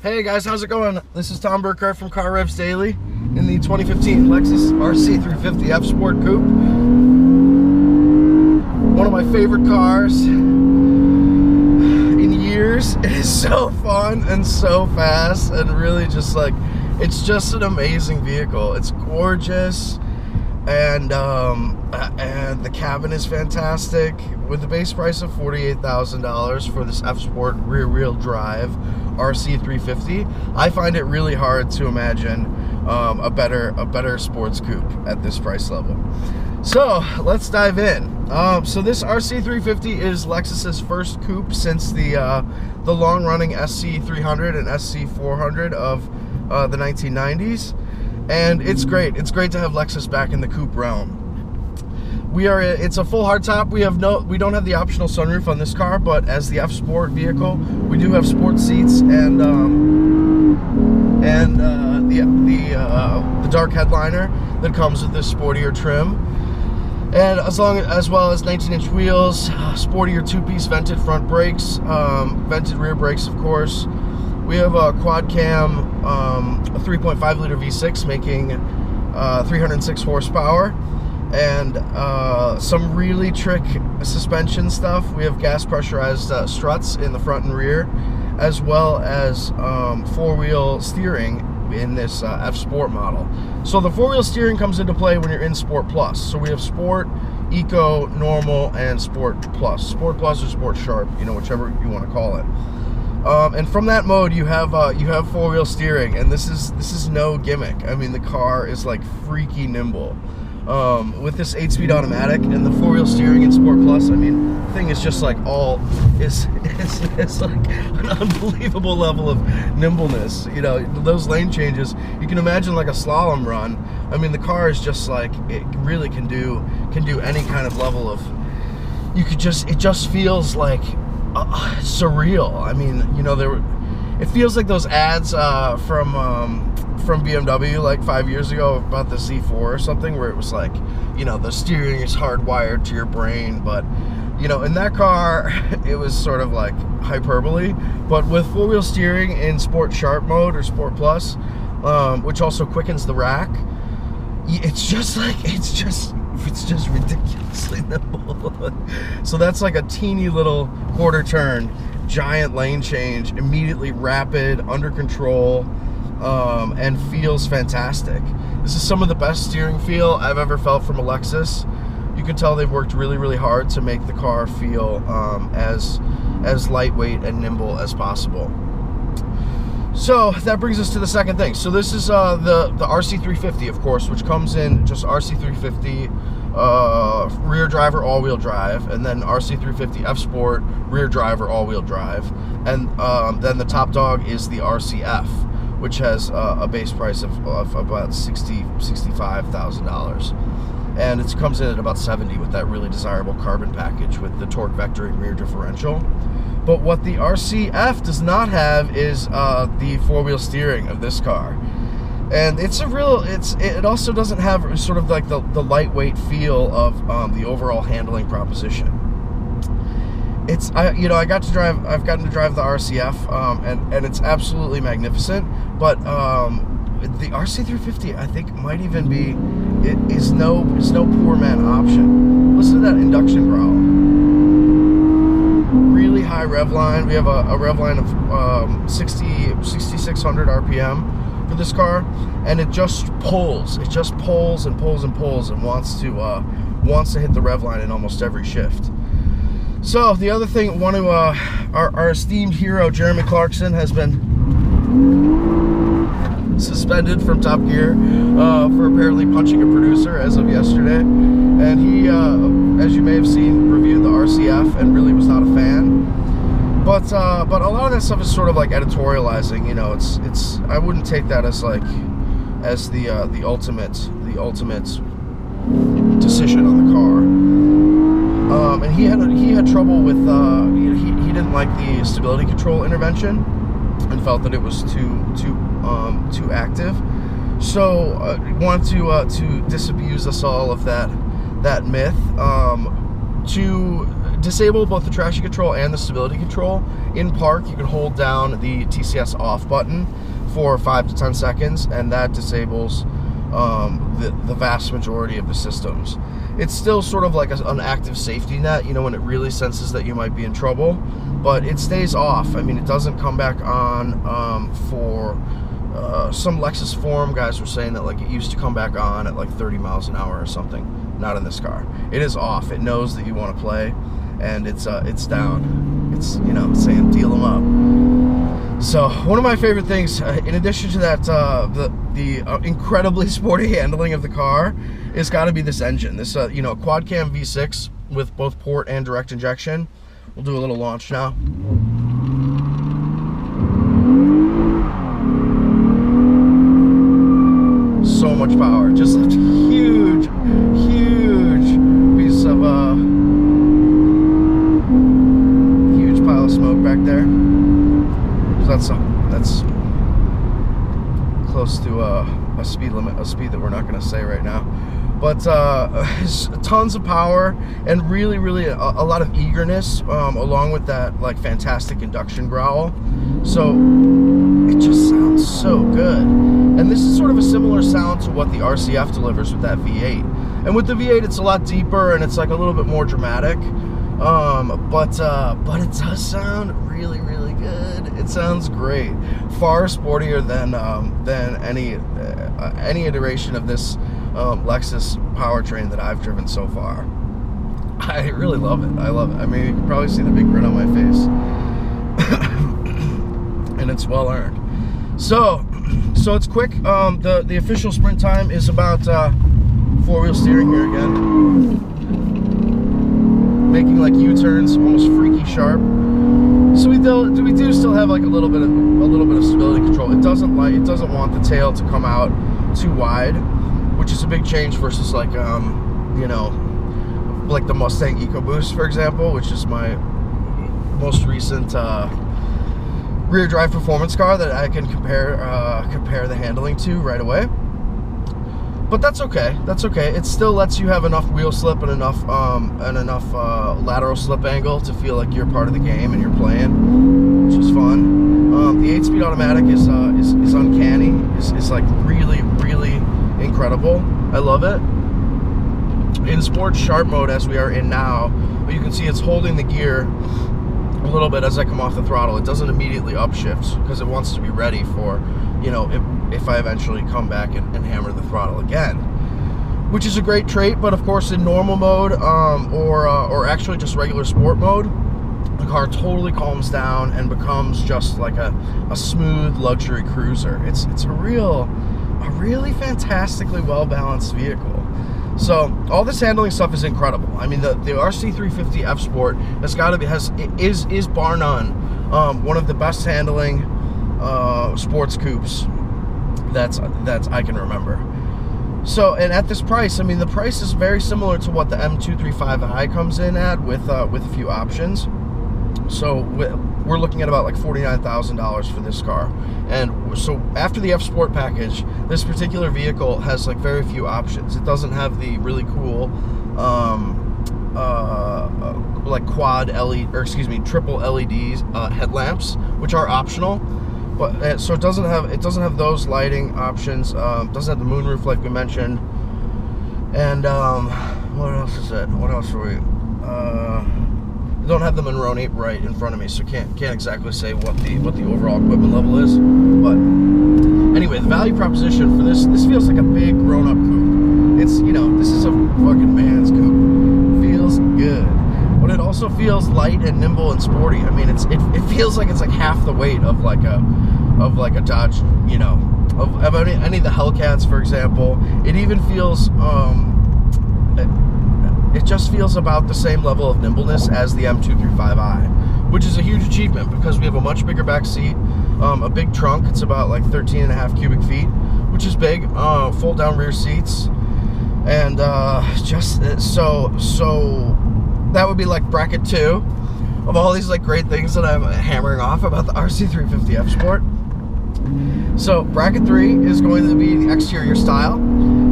Hey guys, how's it going? This is Tom Burkart from Car Revs Daily in the 2015 Lexus RC350 F Sport Coupe. One of my favorite cars in years. It is so fun and so fast and really just like, it's just an amazing vehicle. It's gorgeous and the cabin is fantastic. With the base price of $48,000 for this F Sport rear-wheel drive RC350, I find it really hard to imagine a better sports coupe at this price level. So let's dive in. So this RC350 is Lexus's first coupe since the long-running SC300 and SC400 of the 1990s, and it's great. It's great to have Lexus back in the coupe realm. It's a full hardtop. We don't have the optional sunroof on this car, but as the F Sport vehicle, we do have sport seats and the dark headliner that comes with this sportier trim, and as well as 19-inch wheels, sportier two-piece vented front brakes, vented rear brakes, of course. We have a quad cam, a 3.5 liter V6 making 306 horsepower. And some really trick suspension stuff. We have gas pressurized struts in the front and rear, as well as four-wheel steering in this F Sport model. So the four-wheel steering comes into play when you're in Sport Plus. So we have Sport, Eco, Normal, and Sport Plus. Sport Plus or Sport Sharp, you know, whichever you want to call it. And from that mode, you have four-wheel steering, and this is no gimmick. I mean, the car is like freaky nimble. With this 8-speed automatic and the four-wheel steering in Sport Plus, I mean, the thing is just like it's like an unbelievable level of nimbleness. You know, those lane changes, you can imagine like a slalom run. I mean, the car is just like, it really can do any kind of level of, it just feels like surreal. I mean, you know, it feels like those ads from BMW like 5 years ago about the Z4 or something, where it was like, you know, the steering is hardwired to your brain, but you know, in that car it was sort of like hyperbole. But with four-wheel steering in Sport Sharp mode or Sport Plus, which also quickens the rack, it's just ridiculously nimble. So that's like a teeny little quarter turn, giant lane change, immediately rapid, under control, and feels fantastic. This is some of the best steering feel I've ever felt from a Lexus. You can tell they've worked really, really hard to make the car feel as lightweight and nimble as possible. So that brings us to the second thing. So this is the RC350, of course, which comes in just RC350 rear driver all-wheel drive, and then RC350 F Sport rear driver all-wheel drive, and then the top dog is the RCF, which has a base price of about $65,000, and it comes in at about $70,000 with that really desirable carbon package with the torque vectoring rear differential. But what the RCF does not have is the four-wheel steering of this car, and it also doesn't have sort of like the lightweight feel of the overall handling proposition. I've gotten to drive the RCF, and it's absolutely magnificent. But the RC350, I think, might even be is no poor man option. Listen to that induction growl. Really high rev line. We have a rev line of 6,600 RPM for this car, and it just pulls. It just pulls and pulls and pulls, and wants to hit the rev line in almost every shift. So the other thing, our esteemed hero Jeremy Clarkson has been suspended from Top Gear for apparently punching a producer as of yesterday, and he, as you may have seen, reviewed the RCF and really was not a fan. But a lot of that stuff is sort of like editorializing. You know, it's I wouldn't take that as like the ultimate decision on the car. And he had trouble with he didn't like the stability control intervention and felt that it was too active. So wanted to disabuse us all of that myth. To disable both the traction control and the stability control. In park, you can hold down the TCS off button for 5 to 10 seconds, and that disables the vast majority of the systems. It's still sort of like an active safety net, you know, when it really senses that you might be in trouble, but it stays off. I mean, it doesn't come back on for some Lexus forum guys were saying that like it used to come back on at like 30 miles an hour or something. Not in this car. It is off. It knows that you want to play, and it's down. It's, you know, saying deal them up. So one of my favorite things, in addition to that, the incredibly sporty handling of the car, is got to be this engine. This you know, quad cam V6 with both port and direct injection. We'll do a little launch now. So much power. Just left a huge piece of huge pile of smoke back there. That's close to a speed limit, a speed that we're not going to say right now. But tons of power and really a lot of eagerness, along with that like fantastic induction growl. So it just sounds so good. And this is sort of a similar sound to what the RCF delivers with that V8. And with the V8, it's a lot deeper and it's like a little bit more dramatic. But it does sound really good. It sounds great. Far sportier than any iteration of this Lexus powertrain that I've driven so far. I really love it. I love it. I mean, you can probably see the big grin on my face. And it's well earned. So it's quick. The official sprint time is about four-wheel steering here again, making like U-turns, almost freaky sharp. So we do still have like a little bit of stability control. It doesn't want the tail to come out too wide, which is a big change versus like you know, like the Mustang EcoBoost, for example, which is my most recent rear drive performance car that I can compare the handling to right away. But that's okay. That's okay. It still lets you have enough wheel slip and enough lateral slip angle to feel like you're part of the game and you're playing, which is fun. The 8-speed automatic is uncanny. It's like really incredible. I love it. In sports sharp mode, as we are in now, you can see it's holding the gear a little bit as I come off the throttle. It doesn't immediately upshift because it wants to be ready for, you know, if I eventually come back and hammer the throttle again, which is a great trait. But of course, in normal mode or actually just regular sport mode, the car totally calms down and becomes just like a smooth luxury cruiser. It's a really fantastically well balanced vehicle. So all this handling stuff is incredible. I mean, the RC350 F Sport is bar none one of the best handling sports coupes that's I can remember. So, and at this price, I mean, the price is very similar to what the M235i comes in at with a few options. So we're looking at about like $49,000 for this car. And so after the F Sport package, this particular vehicle has like very few options. It doesn't have the really cool like quad LED, or excuse me, triple LEDs headlamps, which are optional. But so it doesn't have those lighting options. Doesn't have the moonroof like we mentioned. And what else is it? What else are we? I don't have the Monroney right in front of me, so can't exactly say what the overall equipment level is. But anyway, the value proposition for this feels like a big grown-up coupe. It's, you know, this is a fucking man's coupe. Feels good, but it also feels light and nimble and sporty. I mean, it feels like it's like half the weight of like a Dodge, you know, of any of the Hellcats, for example. It even feels it just feels about the same level of nimbleness as the M235i, which is a huge achievement because we have a much bigger back seat, a big trunk. It's about like 13.5 cubic feet, which is big. Fold down rear seats, and just so that would be like bracket 2 of all these like great things that I'm hammering off about the RC350 F Sport. So bracket 3 is going to be the exterior style.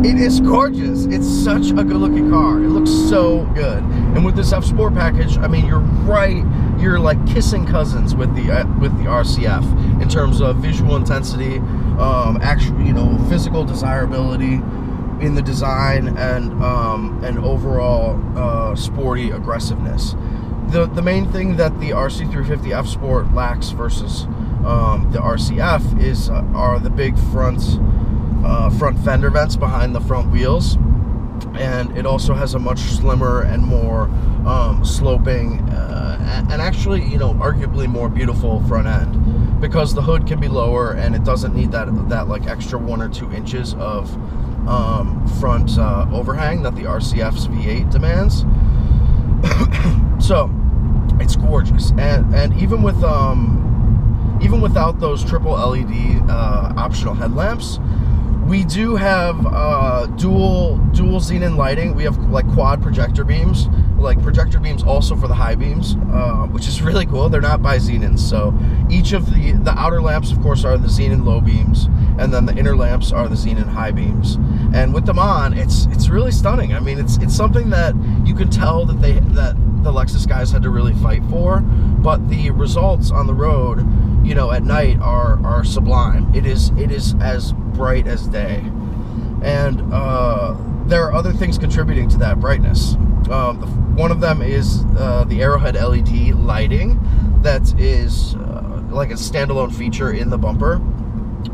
It is gorgeous. It's such a good looking car. It looks so good. And with this F Sport package, I mean, you're like kissing cousins with the RCF in terms of visual intensity, actual, you know, physical desirability in the design, and overall sporty aggressiveness. The main thing that the RC350 F Sport lacks versus the RCF are the big front fender vents behind the front wheels, and it also has a much slimmer and more sloping and actually, you know, arguably more beautiful front end, because the hood can be lower and it doesn't need that like extra 1 or 2 inches of front overhang that the RCF's V8 demands. So it's gorgeous, and even without those triple LED optional headlamps, we do have dual xenon lighting. We have like quad projector beams, also for the high beams, which is really cool. They're not by xenons, so each of the outer lamps, of course, are the xenon low beams, and then the inner lamps are the xenon high beams. And with them on, it's really stunning. I mean, it's something that you can tell that the Lexus guys had to really fight for, but the results on the road, you know, at night are sublime. It is as bright as day, and there are other things contributing to that brightness. One of them is the Arrowhead LED lighting that is like a standalone feature in the bumper.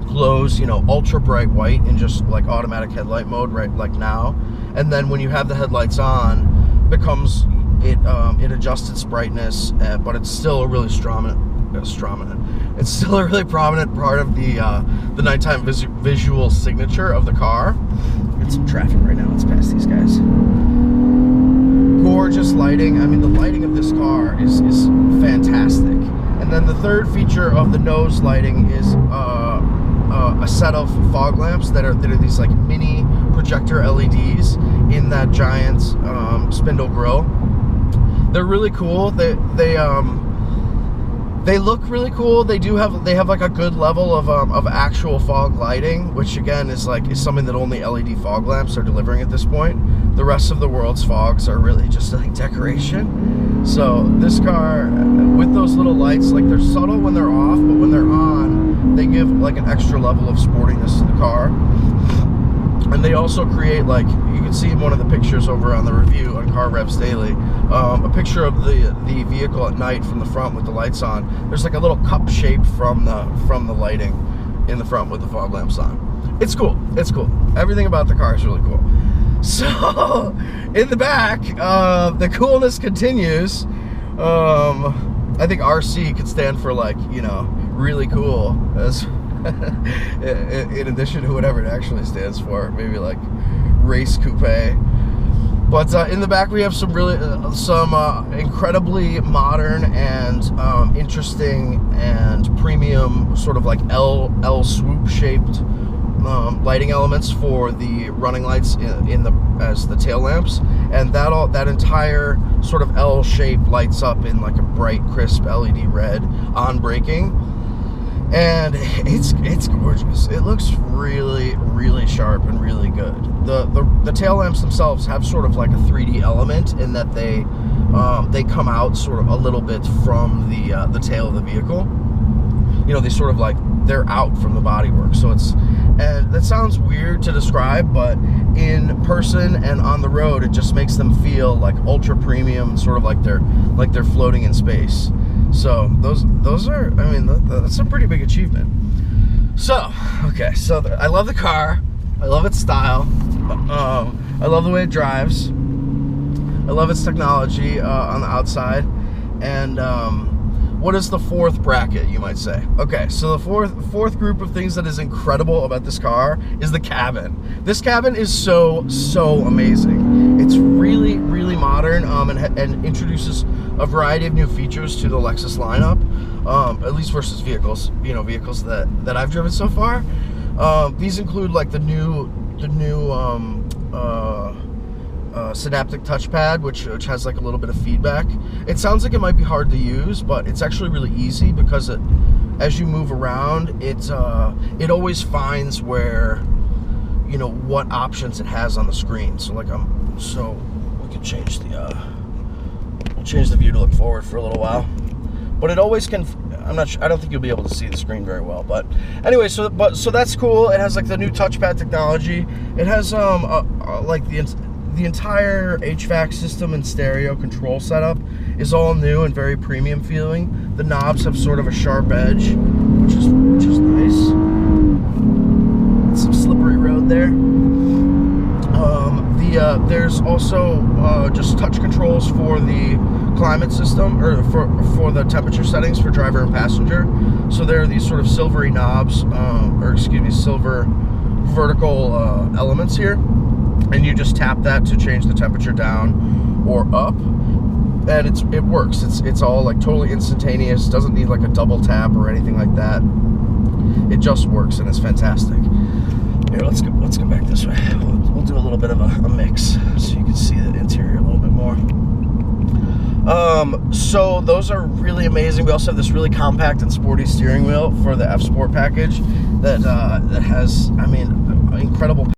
Glows, you know, ultra bright white in just like automatic headlight mode, right, like now. And then when you have the headlights on, it adjusts its brightness, but it's still a really it's still a really prominent part of the nighttime visual signature of the car. Get some traffic right now. Let's pass these guys. Gorgeous lighting. I mean, the lighting of this car is fantastic. And then the third feature of the nose lighting is a set of fog lamps that are these like mini projector LEDs in that giant spindle grille. They're really cool. They look really cool. They have like a good level of actual fog lighting, which again is something that only LED fog lamps are delivering at this point. The rest of the world's fogs are really just like decoration. So this car, with those little lights, like they're subtle when they're off, but when they're on, they give like an extra level of sportiness to the car. And they also create, like, you can see in one of the pictures over on the review on car-revs daily, a picture of the vehicle at night from the front with the lights on. There's like a little cup shape from the lighting in the front with the fog lamps on. It's cool. It's cool. Everything about the car is really cool. So in the back, the coolness continues. I think RC could stand for, like, you know, really cool, as in addition to whatever it actually stands for, maybe like race coupe. But in the back we have some incredibly modern and interesting and premium sort of like L swoop shaped lighting elements for the running lights as the tail lamps, and that entire sort of L shape lights up in like a bright crisp LED red on braking. And it's gorgeous. It looks really, really sharp and really good. The tail lamps themselves have sort of like a 3D element in that they come out sort of a little bit from the tail of the vehicle. You know, they sort of like, they're out from the bodywork. So and that sounds weird to describe, but in person and on the road, it just makes them feel like ultra premium, sort of like they're floating in space. So those are, I mean, that's a pretty big achievement. So, okay, so I love the car. I love its style. I love the way it drives. I love its technology on the outside. And what is the fourth bracket, you might say? Okay, so the fourth group of things that is incredible about this car is the cabin. This cabin is so amazing. It's really, really modern, and introduces a variety of new features to the Lexus lineup, at least versus vehicles that I've driven so far. These include like the new Synaptic touchpad, which has like a little bit of feedback. It sounds like it might be hard to use, but it's actually really easy, because as you move around, it always finds where you know, what options it has on the screen. So like so we can change the we'll change the view to look forward for a little while. But it always can. I'm not sure. I don't think you'll be able to see the screen very well. But anyway, so that's cool. It has like the new touchpad technology. It has like the entire HVAC system and stereo control setup is all new and very premium feeling. The knobs have sort of a sharp edge, which is nice. It's some slippery road there. There's also just touch controls for the climate system, or for the temperature settings for driver and passenger. So there are these sort of silvery knobs, or excuse me, silver vertical elements here, and you just tap that to change the temperature down or up, and it works. It's all like totally instantaneous. Doesn't need like a double tap or anything like that. It just works, and it's fantastic. Here, let's go back this way. We'll do a little bit of a mix so you can see the interior a little bit more. So those are really amazing. We also have this really compact and sporty steering wheel for the F Sport package that has, I mean, incredible